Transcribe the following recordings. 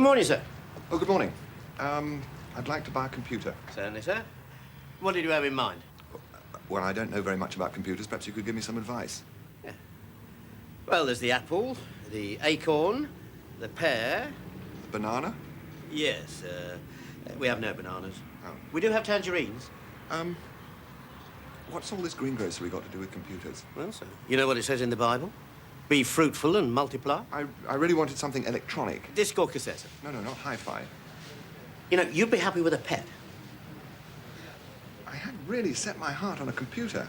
Good morning, sir. Oh, good morning. I'd like to buy a computer. Certainly, sir. What did you have in mind? Well, I don't know very much about computers. Perhaps you could give me some advice. Yeah. Well, there's the apple, the acorn, the pear. The banana? Yes, we have no bananas. Oh. We do have tangerines. What's all this greengrocery got to do with computers? Well, sir, you know what it says in the Bible? Be fruitful and multiply. I really wanted something electronic. Disc or cassette? No, not hi-fi. You know, you'd be happy with a pet. I had really set my heart on a computer.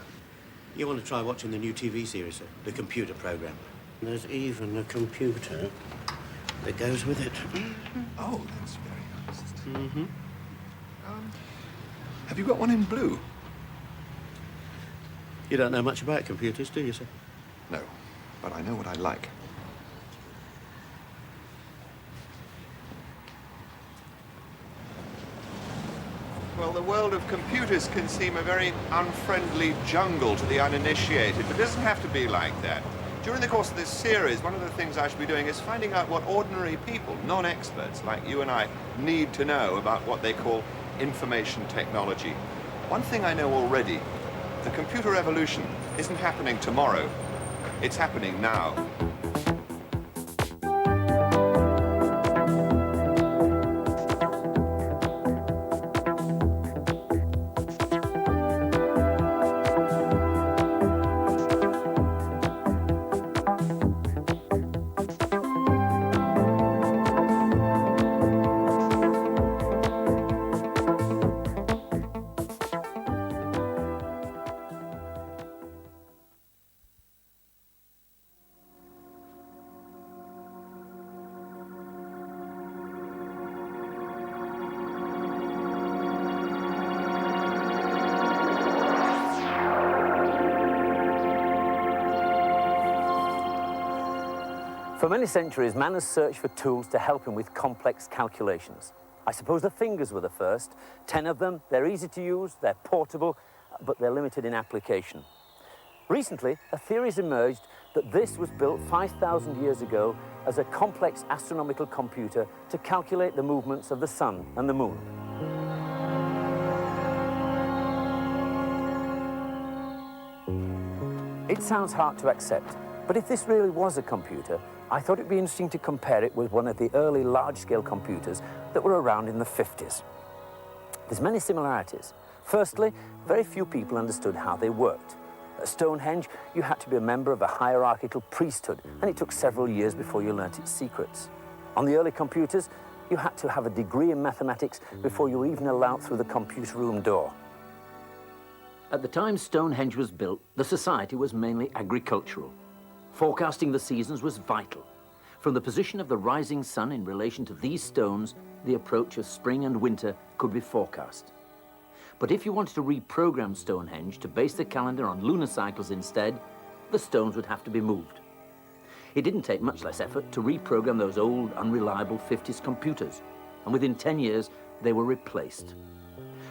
You want to try watching the new TV series, sir? The computer program. There's even a computer that goes with it. Oh, that's very nice. Mm-hmm. Have you got one in blue? You don't know much about computers, do you, sir? No, but I know what I like. Well, the world of computers can seem a very unfriendly jungle to the uninitiated, but it doesn't have to be like that. During the course of this series, one of the things I should be doing is finding out what ordinary people, non-experts like you and I, need to know about what they call information technology. One thing I know already, the computer revolution isn't happening tomorrow. It's happening now. For many centuries, man has searched for tools to help him with complex calculations. I suppose the fingers were the first. 10 of them, they're easy to use, they're portable, but they're limited in application. Recently, a theory has emerged that this was built 5,000 years ago as a complex astronomical computer to calculate the movements of the sun and the moon. It sounds hard to accept, but if this really was a computer, I thought it'd be interesting to compare it with one of the early large-scale computers that were around in the 50s. There's many similarities. Firstly, very few people understood how they worked. At Stonehenge, you had to be a member of a hierarchical priesthood, and it took several years before you learnt its secrets. On the early computers, you had to have a degree in mathematics before you were even allowed through the computer room door. At the time Stonehenge was built, the society was mainly agricultural. Forecasting the seasons was vital. From the position of the rising sun in relation to these stones, the approach of spring and winter could be forecast. But if you wanted to reprogram Stonehenge to base the calendar on lunar cycles instead, the stones would have to be moved. It didn't take much less effort to reprogram those old, unreliable 50s computers, and within 10 years, they were replaced.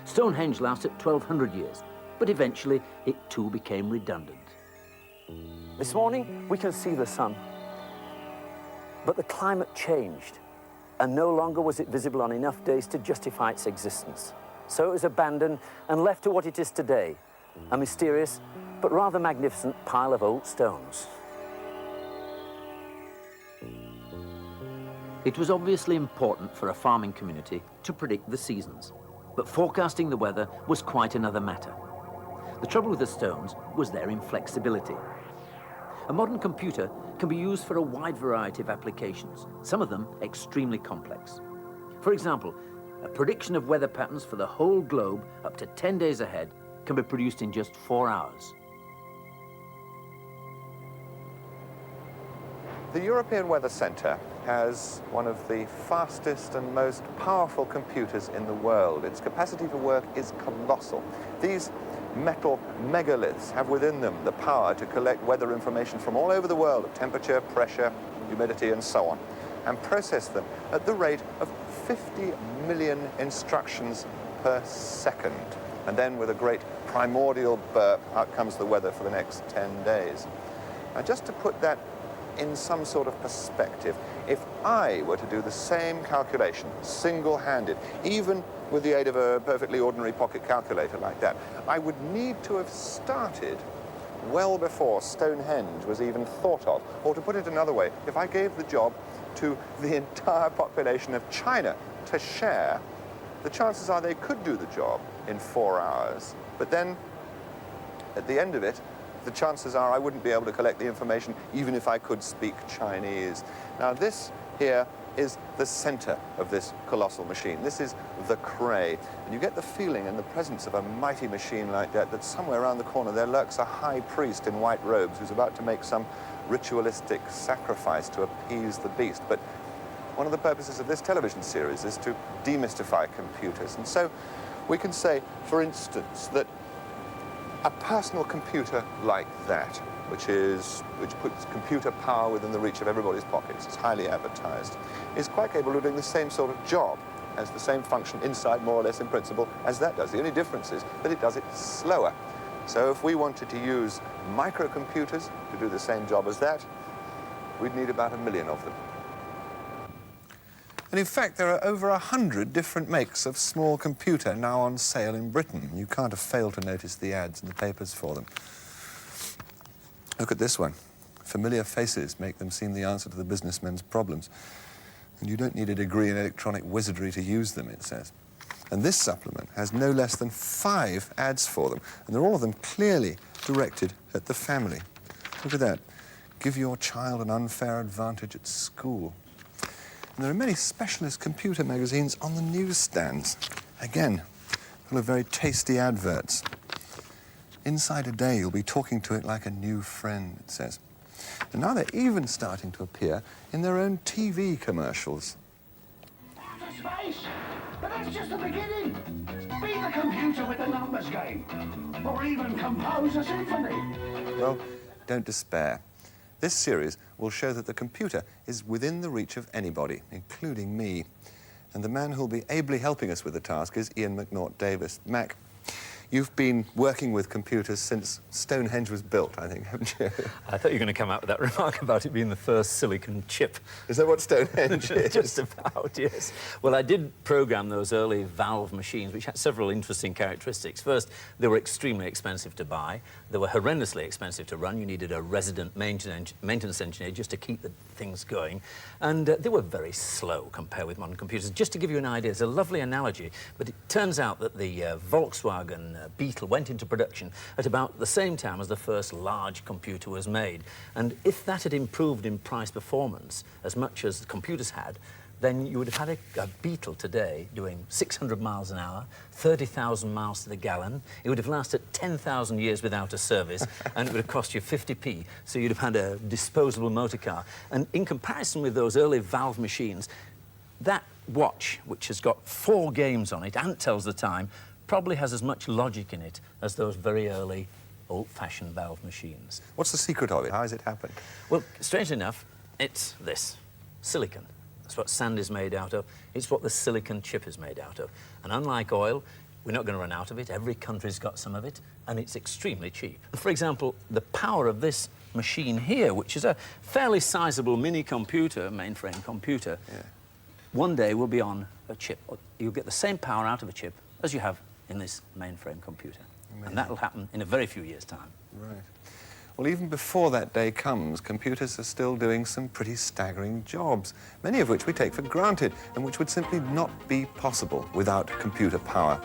Stonehenge lasted 1,200 years, but eventually it too became redundant. This morning, we can see the sun, but the climate changed, and no longer was it visible on enough days to justify its existence. So it was abandoned and left to what it is today, a mysterious but rather magnificent pile of old stones. It was obviously important for a farming community to predict the seasons, but forecasting the weather was quite another matter. The trouble with the stones was their inflexibility. A modern computer can be used for a wide variety of applications, some of them extremely complex. For example, a prediction of weather patterns for the whole globe up to 10 days ahead can be produced in just 4 hours. The European Weather Centre has one of the fastest and most powerful computers in the world. Its capacity for work is colossal. These metal megaliths have within them the power to collect weather information from all over the world of temperature, pressure, humidity, and so on, and process them at the rate of 50 million instructions per second. And then with a great primordial burp, out comes the weather for the next 10 days. Now, just to put that in some sort of perspective, If I were to do the same calculation, single-handed, even with the aid of a perfectly ordinary pocket calculator like that, I would need to have started well before Stonehenge was even thought of. Or to put it another way, if I gave the job to the entire population of China to share, the chances are they could do the job in 4 hours. But then, at the end of it, the chances are I wouldn't be able to collect the information even if I could speak Chinese. Now this here is the center of this colossal machine. This is the Cray. And you get the feeling in the presence of a mighty machine like that, that somewhere around the corner there lurks a high priest in white robes who's about to make some ritualistic sacrifice to appease the beast. But one of the purposes of this television series is to demystify computers. And so we can say, for instance, that a personal computer like that, which puts computer power within the reach of everybody's pockets, it's highly advertised, is quite capable of doing the same sort of job, has the same function inside, more or less in principle, as that does. The only difference is that it does it slower. So if we wanted to use microcomputers to do the same job as that, we'd need about 1 million of them. And in fact, there are over 100 different makes of small computer now on sale in Britain. You can't have failed to notice the ads in the papers for them. Look at this one. Familiar faces make them seem the answer to the businessman's problems. And you don't need a degree in electronic wizardry to use them, it says. And this supplement has no less than 5 ads for them. And they're all of them clearly directed at the family. Look at that. Give your child an unfair advantage at school. And there are many specialist computer magazines on the newsstands. Again, full of very tasty adverts. Inside a day, you'll be talking to it like a new friend, it says. And now they're even starting to appear in their own TV commercials. Outer space! But that's just the beginning! Be the computer with the numbers game! Or even compose a symphony! Well, don't despair. This series will show that the computer is within the reach of anybody, including me. And the man who'll be ably helping us with the task is Ian McNaught-Davis. Mac, you've been working with computers since Stonehenge was built, I think, haven't you? I thought you were going to come out with that remark about it being the first silicon chip. Is that what Stonehenge is? Just about, yes. Well, I did program those early valve machines, which had several interesting characteristics. First, they were extremely expensive to buy. They were horrendously expensive to run. You needed a resident maintenance engineer just to keep the things going. And they were very slow compared with modern computers. Just to give you an idea, it's a lovely analogy, but it turns out that the Volkswagen Beetle went into production at about the same time as the first large computer was made. And if that had improved in price performance as much as the computers had, then you would have had a Beetle today doing 600 miles an hour, 30,000 miles to the gallon. It would have lasted 10,000 years without a service, and it would have cost you 50p. So you'd have had a disposable motor car. And in comparison with those early valve machines, that watch, which has got 4 games on it and tells the time, probably has as much logic in it as those very early old-fashioned valve machines. What's the secret of it? How has it happened? Well, strangely enough, it's this, silicon. That's what sand is made out of. It's what the silicon chip is made out of. And unlike oil, we're not going to run out of it. Every country's got some of it, and it's extremely cheap. For example, the power of this machine here, which is a fairly sizable mini-computer, mainframe computer, one day will be on a chip. You'll get the same power out of a chip as you have in this mainframe computer. Amazing. And that'll happen in a very few years' time. Right. Well, even before that day comes, computers are still doing some pretty staggering jobs, many of which we take for granted and which would simply not be possible without computer power.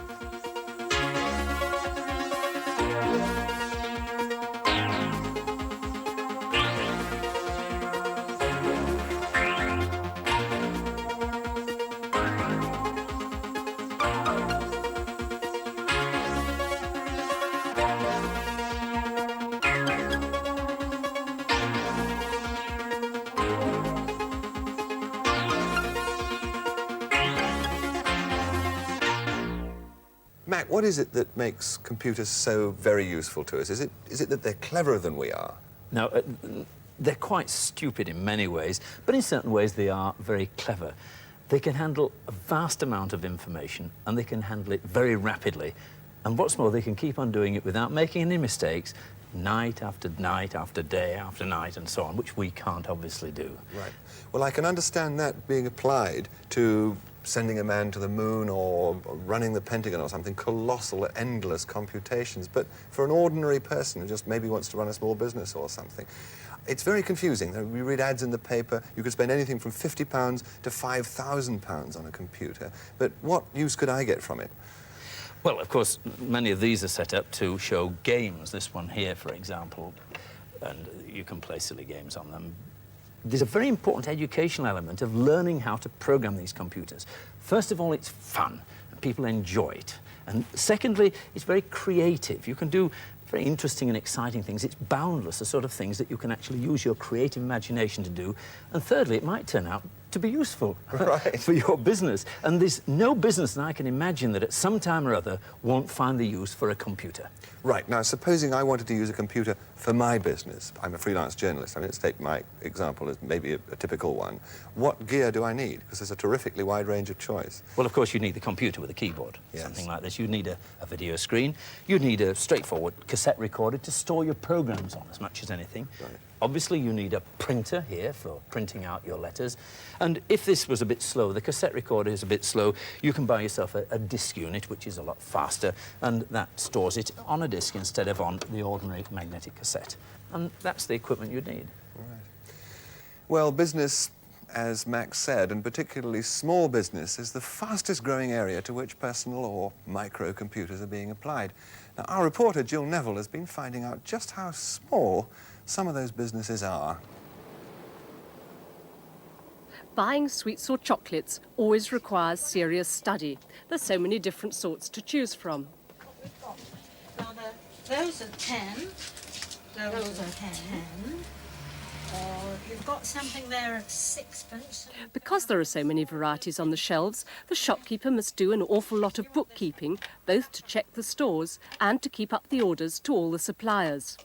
Mac, what is it that makes computers so very useful to us? Is it that they're cleverer than we are? Now, they're quite stupid in many ways, but in certain ways they are very clever. They can handle a vast amount of information, and they can handle it very rapidly. And what's more, they can keep on doing it without making any mistakes, night after night after day after night and so on, which we can't obviously do. Right. Well, I can understand that being applied to sending a man to the moon or running the Pentagon or something, colossal, endless computations. But for an ordinary person who just maybe wants to run a small business or something, it's very confusing. We read ads in the paper. You could spend anything from £50 to £5,000 on a computer. But what use could I get from it? Well, of course, many of these are set up to show games. This one here, for example, and you can play silly games on them. There's a very important educational element of learning how to program these computers. First of all, it's fun, and people enjoy it. And secondly, it's very creative. You can do very interesting and exciting things. It's boundless, the sort of things that you can actually use your creative imagination to do. And thirdly, it might turn out to be useful for your business. And there's no business that I can imagine that at some time or other won't find the use for a computer. Right. Now, supposing I wanted to use a computer for my business. I'm a freelance journalist. I mean, let's take my example as maybe a typical one. What gear do I need? Because there's a terrifically wide range of choice. Well, of course, you need the computer with a keyboard, Yes. something like this. You need a video screen. You need a straightforward cassette recorder to store your programs on as much as anything. Right. Obviously, you need a printer here for printing out your letters. And if this was a bit slow, the cassette recorder is a bit slow, you can buy yourself a disc unit, which is a lot faster, and that stores it on a disc instead of on the ordinary magnetic cassette. And that's the equipment you need. Right. Well, business, as Max said, and particularly small business, is the fastest growing area to which personal or microcomputers are being applied. Now, our reporter, Jill Neville, has been finding out just how small some of those businesses are. Buying sweets or chocolates always requires serious study. There's so many different sorts to choose from. Now, those are 10. Those are 10. Or you've got something there at sixpence. Because there are so many varieties on the shelves, the shopkeeper must do an awful lot of bookkeeping, both to check the stores and to keep up the orders to all the suppliers.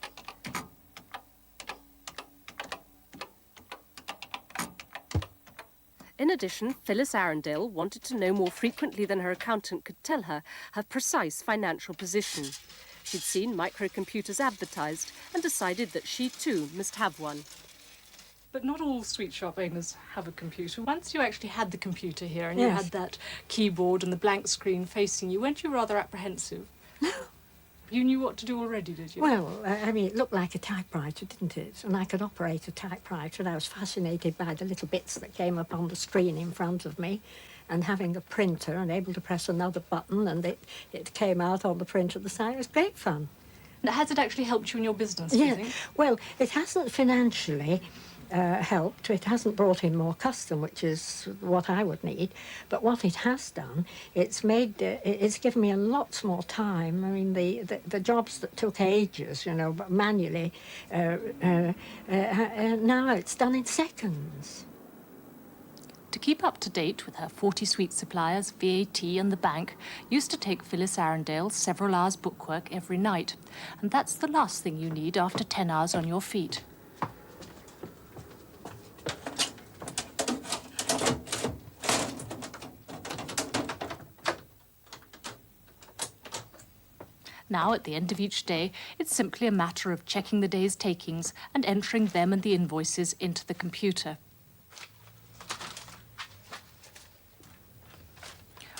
In addition, Phyllis Arundel wanted to know more frequently than her accountant could tell her precise financial position. She'd seen microcomputers advertised and decided that she too must have one. But not all sweet shop owners have a computer. Once you actually had the computer here and you had that keyboard and the blank screen facing you, weren't you rather apprehensive? No. You knew what to do already, did you? Well, I mean, it looked like a typewriter, didn't it? And I could operate a typewriter, and I was fascinated by the little bits that came up on the screen in front of me, and having a printer and able to press another button, and it came out on the print at the side. It was great fun. Has it actually helped you in your business, do you think? Well, it hasn't financially helped. It hasn't brought in more custom, which is what I would need. But what it has done, it's given me a lot more time. I mean, the jobs that took ages, you know, manually, now it's done in seconds. To keep up to date with her 40 sweet suppliers, VAT and the bank used to take Phyllis Arundel several hours bookwork every night. And that's the last thing you need after 10 hours on your feet. Now, at the end of each day, it's simply a matter of checking the day's takings and entering them and the invoices into the computer.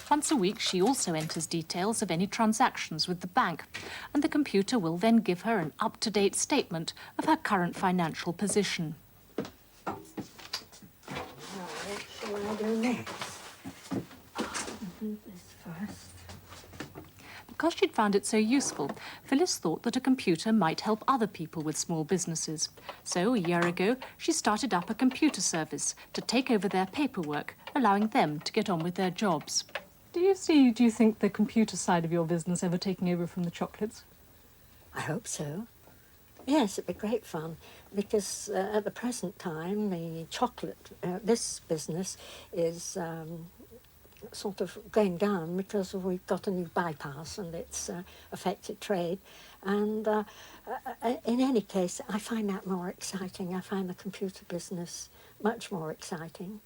Once a week, she also enters details of any transactions with the bank, and the computer will then give her an up-to-date statement of her current financial position. Now, what shall I do next? Do this first. Because she'd found it so useful, Phyllis thought that a computer might help other people with small businesses. So, a year ago, she started up a computer service to take over their paperwork, allowing them to get on with their jobs. Do you think, the computer side of your business ever taking over from the chocolates? I hope so. Yes, it'd be great fun, because at the present time, the chocolate, this business is sort of going down because we've got a new bypass and it's affected trade. And in any case, I find that more exciting. I find the computer business much more exciting.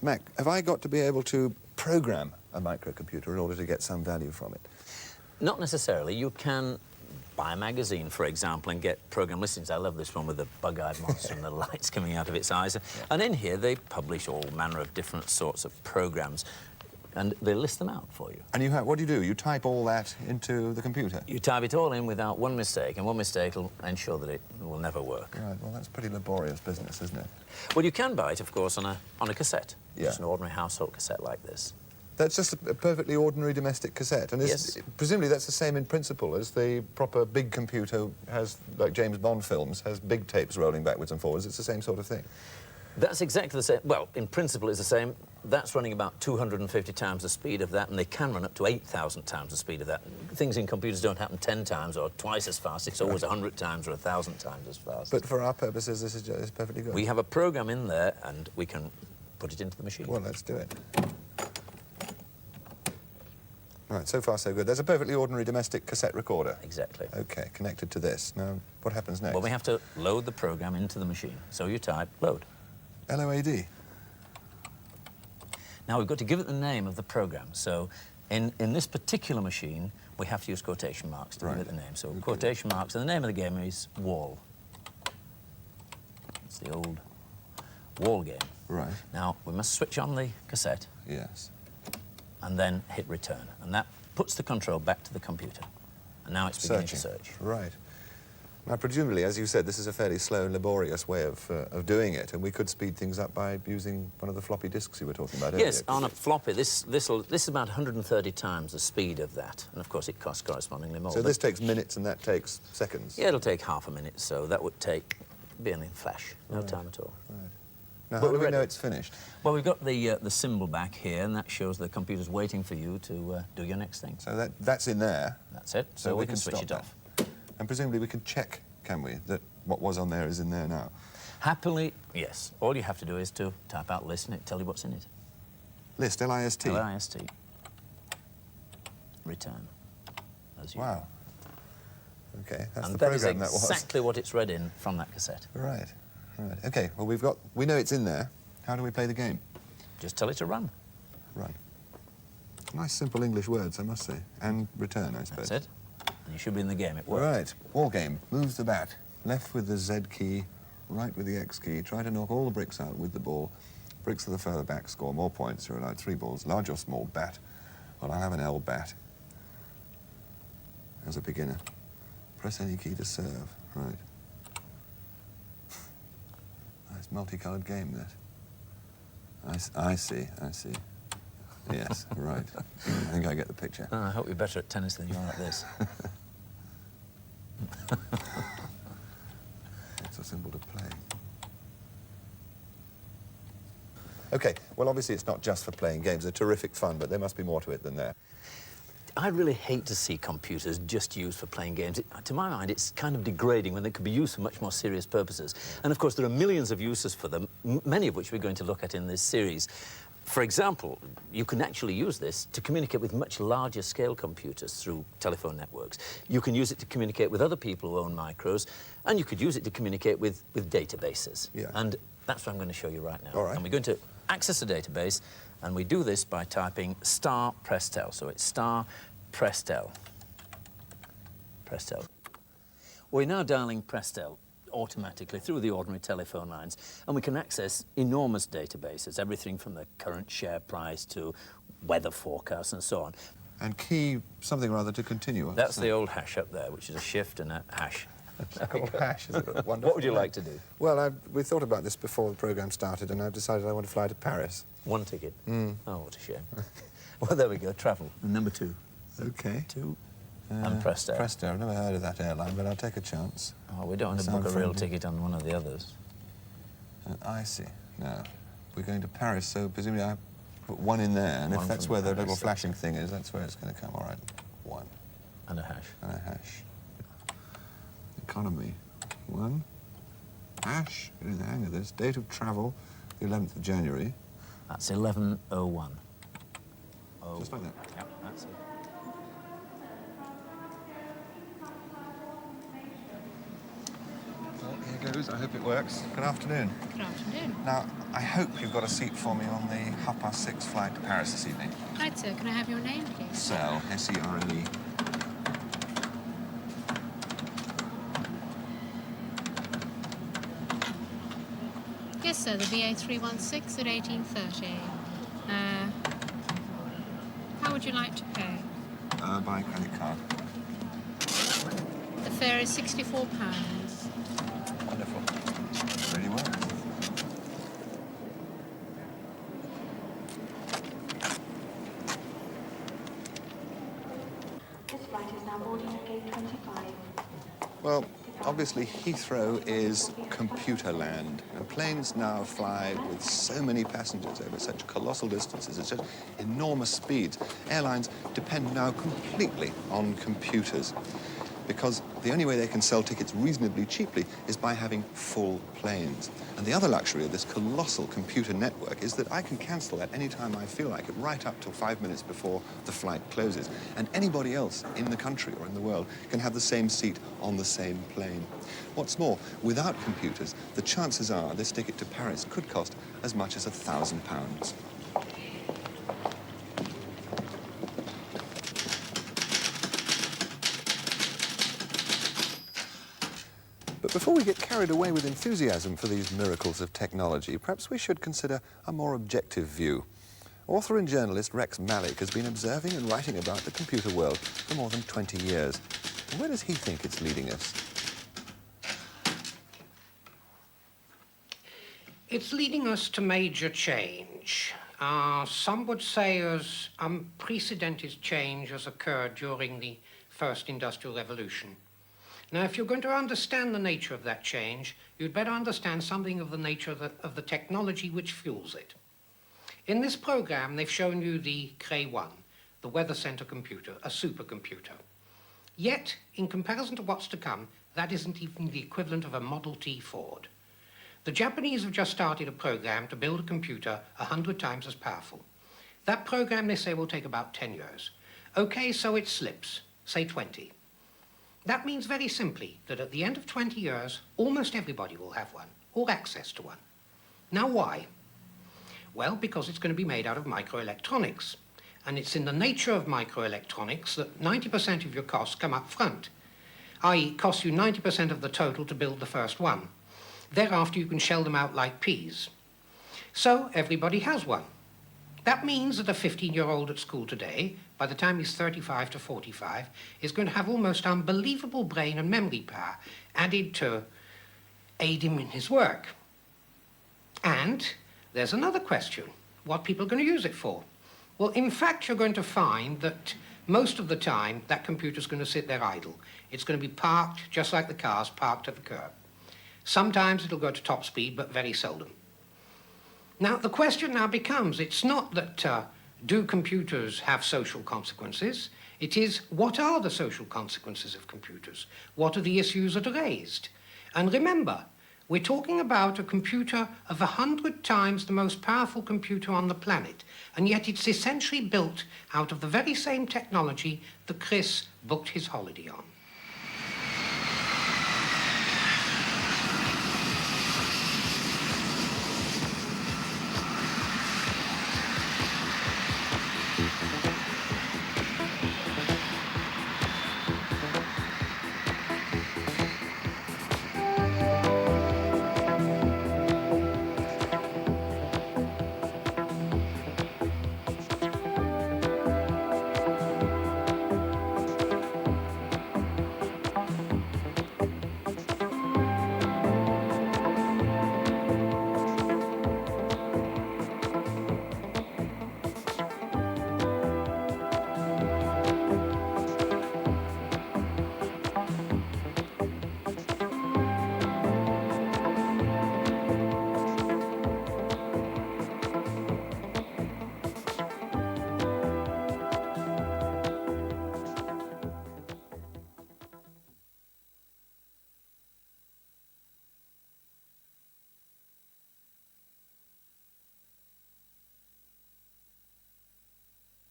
Mac, have I got to be able to program a microcomputer in order to get some value from it? Not necessarily. You can buy a magazine, for example, and get program listings. I love this one with the bug-eyed monster and the lights coming out of its eyes. Yeah. And in here, they publish all manner of different sorts of programs, and they list them out for you. And you have, what do? You type all that into the computer? You type it all in without one mistake, and one mistake will ensure that it will never work. Right, well, that's pretty laborious business, isn't it? Well, you can buy it, of course, on a cassette. Yeah. Just an ordinary household cassette like this. That's just a perfectly ordinary domestic cassette, and yes. Presumably that's the same in principle as the proper big computer has, like James Bond films, has big tapes rolling backwards and forwards. It's the same sort of thing. That's exactly the same. Well, in principle it's the same. That's running about 250 times the speed of that, and they can run up to 8,000 times the speed of that. Things in computers don't happen 10 times or twice as fast. It's always 100 times or 1,000 times as fast. But for our purposes, this is perfectly good. We have a program in there, and we can put it into the machine. Well, let's do it. Right, so far so good. There's a perfectly ordinary domestic cassette recorder. Exactly. OK, connected to this. Now, what happens next? Well, we have to load the program into the machine. So you type load. LOAD. Now, we've got to give it the name of the program. So in this particular machine, we have to use quotation marks to give it the name. So okay. Quotation marks, and the name of the game is Wall. It's the old Wall game. Right. Now, we must switch on the cassette. Yes. And then hit return. And that puts the control back to the computer. And now it's beginning to search. Right. Now, presumably, as you said, this is a fairly slow and laborious way of doing it, and we could speed things up by using one of the floppy disks you were talking about earlier. Yes, on a floppy. This is about 130 times the speed of that, and of course it costs correspondingly more. So this takes minutes and that takes seconds? Yeah, it'll take half a minute, so that would be in flash, no time at all. Right. Now, how do we know it's finished? Well, we've got the symbol back here, and that shows the computer's waiting for you to do your next thing. So that's in there? That's it. So we can switch it off. And presumably we can check, can we, that what was on there is in there now? Happily, yes. All you have to do is to type out list and it'll tell you what's in it. List, L-I-S-T? L-I-S-T. Return. As you wow. OK, that's and the program that that was. is exactly what it's read in from that cassette. Right. Right. OK, well, we know it's in there. How do we play the game? Just tell it to run. Run. Nice, simple English words, I must say. And return, I suppose. That's it. And you should be in the game. It works. Right. Wall game. Move the bat. Left with the Z key, right with the X key. Try to knock all the bricks out with the ball. Bricks to the further back score more points. You're allowed 3 balls. Large or small bat. Well, I'll have an L bat as a beginner. Press any key to serve. Right. Nice multicoloured game, that. I see. Yes, right. I think I get the picture. Oh, I hope you're better at tennis than you are at this. It's so simple to play. OK, well, obviously it's not just for playing games. They're terrific fun, but there must be more to it than that. I really hate to see computers just used for playing games. To my mind, it's kind of degrading when they could be used for much more serious purposes. And, of course, there are millions of uses for them, many of which we're going to look at in this series. For example, you can actually use this to communicate with much larger scale computers through telephone networks. You can use it to communicate with other people who own micros, and you could use it to communicate with databases. Yeah. And that's what I'm going to show you right now. All right. And we're going to access a database, and we do this by typing star press tel. So it's star press tel. Press tel. We're now dialing press tel automatically through the ordinary telephone lines, and we can access enormous databases, everything from the current share price to weather forecasts and so on. And key something or other to continue. That's the old hash up there, which is a shift and a hash. Old hash is a wonderful. What would you like to do? Well, we thought about this before the programme started, and I've decided I want to fly to Paris. One ticket? Oh, what a shame. Well, there we go, travel. And number 2. OK. 2. And Presto. Presto, I've never heard of that airline, but I'll take a chance. Oh, we don't want to book a real ticket on one of the others. I see. Now, we're going to Paris, so presumably I put 1 in there, and if that's where the little flashing thing is, that's where it's going to come. All right, 1. And a hash. And a hash. Economy. 1. Hash. Getting the hang of this. Date of travel, the 11th of January. That's 11:01. Oh. Just like that. Yeah, that's it. Well, here it goes. I hope it works. Good afternoon. Good afternoon. Now, I hope you've got a seat for me on the 6:30 flight to Paris this evening. Right, sir. Can I have your name, please? Serle, S-E-R-L-E. Yes, sir. The BA316 at 18:30. How would you like to pay? By credit card. The fare is £64. Wonderful. Really works. This flight is now boarding at gate 25. Well, obviously Heathrow is computer land, and planes now fly with so many passengers over such colossal distances, it's just enormous speeds. Airlines depend now completely on computers, because the only way they can sell tickets reasonably cheaply is by having full planes. And the other luxury of this colossal computer network is that I can cancel at any time I feel like it, right up till 5 minutes before the flight closes. And anybody else in the country or in the world can have the same seat on the same plane. What's more, without computers, the chances are this ticket to Paris could cost as much as £1,000. But before we get carried away with enthusiasm for these miracles of technology, perhaps we should consider a more objective view. Author and journalist Rex Malik has been observing and writing about the computer world for more than 20 years. And where does he think it's leading us? It's leading us to major change. Some would say as unprecedented change has occurred during the First Industrial Revolution. Now, if you're going to understand the nature of that change, you'd better understand something of the nature of the technology which fuels it. In this program, they've shown you the Cray 1, the Weather Center computer, a supercomputer. Yet, in comparison to what's to come, that isn't even the equivalent of a Model T Ford. The Japanese have just started a program to build a computer 100 times as powerful. That program, they say, will take about 10 years. Okay, so it slips, say 20. That means very simply that at the end of 20 years, almost everybody will have one, or access to one. Now why? Well, because it's going to be made out of microelectronics. And it's in the nature of microelectronics that 90% of your costs come up front, i.e. it costs you 90% of the total to build the first one. Thereafter, you can shell them out like peas. So everybody has one. That means that a 15-year-old at school today, by the time he's 35 to 45, is going to have almost unbelievable brain and memory power added to aid him in his work. And there's another question, what people are going to use it for. Well, in fact, you're going to find that most of the time, that computer's going to sit there idle. It's going to be parked, just like the cars parked at the curb. Sometimes it'll go to top speed, but very seldom. Now, the question now becomes, it's not that do computers have social consequences? It is, what are the social consequences of computers? What are the issues that are raised? And remember, we're talking about a computer of 100 times the most powerful computer on the planet, and yet it's essentially built out of the very same technology that Chris booked his holiday on.